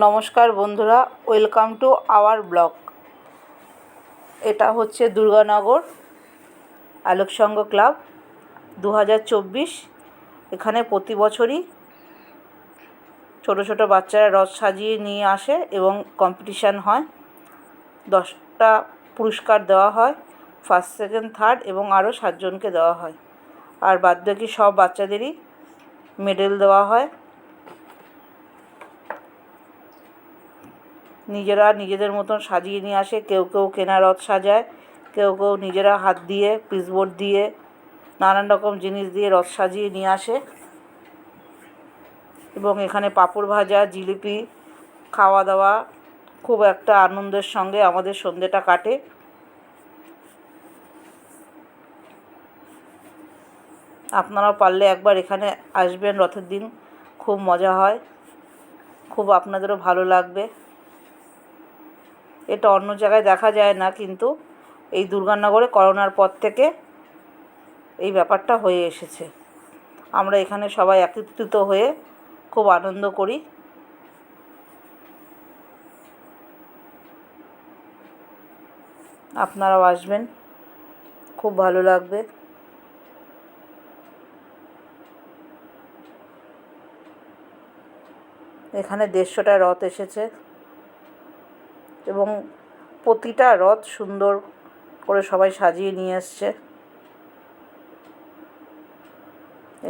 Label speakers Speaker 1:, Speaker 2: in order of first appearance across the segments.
Speaker 1: নমস্কার বন্ধুরা, welcome to our blog. এটা হচ্ছে দুর্গানগর আলোকসংঘ ক্লাব 2024। এখানে প্রতি বছরই ছোট ছোট বাচ্চারা রথ সাজিয়ে নিয়ে আসে এবং কম্পিটিশান হয়। 10টা পুরস্কার দেওয়া হয়, ফার্স্ট সেকেন্ড থার্ড এবং আরও 7 জনকে দেওয়া হয়। আর বাদবাকি সব বাচ্চাদেরই মেডেল দেওয়া হয়। নিজেরা নিজেদের মতন সাজিয়ে নিয়ে আসে। কেউ কেউ কেনা রথ সাজায়, কেউ কেউ নিজেরা হাত দিয়ে পিসবোর্ড দিয়ে নানান রকম জিনিস দিয়ে রথ সাজিয়ে নিয়ে আসে। এবং এখানে পাঁপড় ভাজা, জিলিপি, খাওয়া দাওয়া খুব একটা আনন্দের সঙ্গে আমাদের সন্ধ্যেটা কাটে। আপনারা পারলে একবার এখানে আসবেন, রথের দিন খুব মজা হয়, খুব আপনাদেরও ভালো লাগবে। এটা অন্য জায়গায় দেখা যায় না, কিন্তু এই দুর্গানগরে করোনার পর থেকে এই ব্যাপারটা হয়ে এসেছে। আমরা এখানে সবাই একত্রিত হয়ে খুব আনন্দ করি। আপনারাও আসবেন, খুব ভালো লাগবে। এখানে 150টা রথ এসেছে এবং প্রতিটা রথ সুন্দর করে সবাই সাজিয়ে নিয়ে এসছে।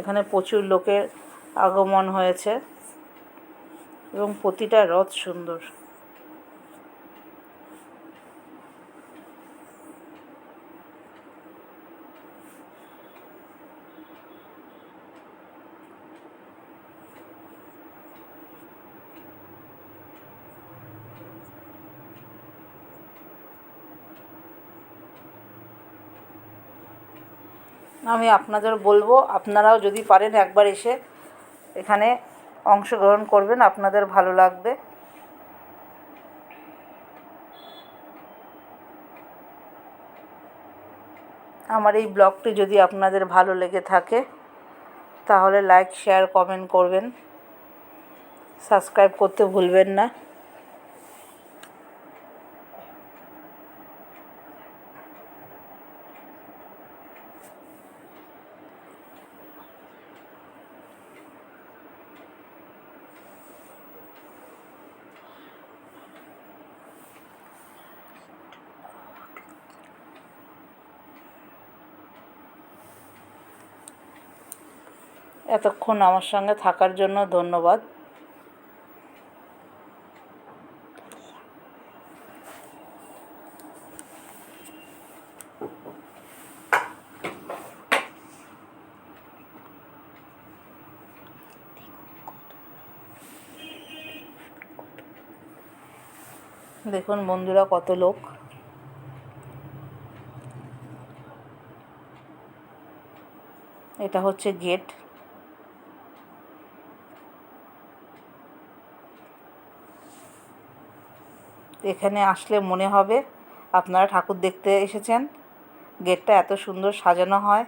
Speaker 1: এখানে প্রচুর লোকের আগমন হয়েছে এবং প্রতিটা রথ সুন্দর। আমি আপনাদের বলবো, আপনারাও যদি পারেন একবার এসে এখানে অংশগ্রহণ করবেন, আপনাদের ভালো লাগবে। আমার এই ব্লগটি যদি আপনাদের ভালো লেগে থাকে তাহলে লাইক, শেয়ার, কমেন্ট করবেন, সাবস্ক্রাইব করতে ভুলবেন না। এতক্ষণ আমার সঙ্গে থাকার জন্য ধন্যবাদ। দেখুন বন্ধুরা, কত লোক। এটা হচ্ছে গেট। এখানে আসলে মনে হবে আপনারা ঠাকুর দেখতে এসেছেন। গেটটা এত সুন্দর সাজানো হয়।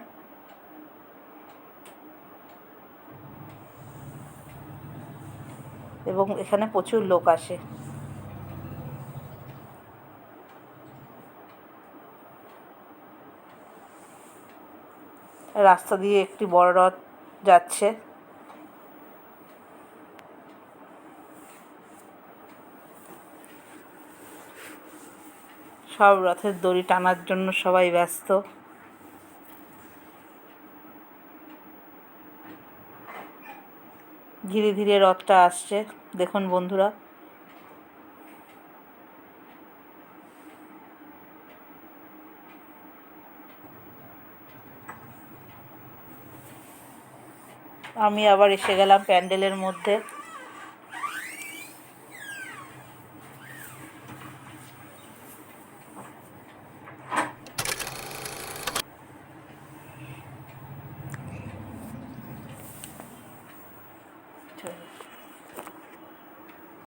Speaker 1: এবং এখানে প্রচুর লোক আসে। রাস্তা দিয়ে একটি বড় রথ যাচ্ছে। সব রথের দড়ি টানার জন্য সবাই ব্যস্ত। ধীরে ধীরে রথটা আসছে, দেখুন বন্ধুরা। আমি আবার এসে গেলাম প্যান্ডেলের মধ্যে।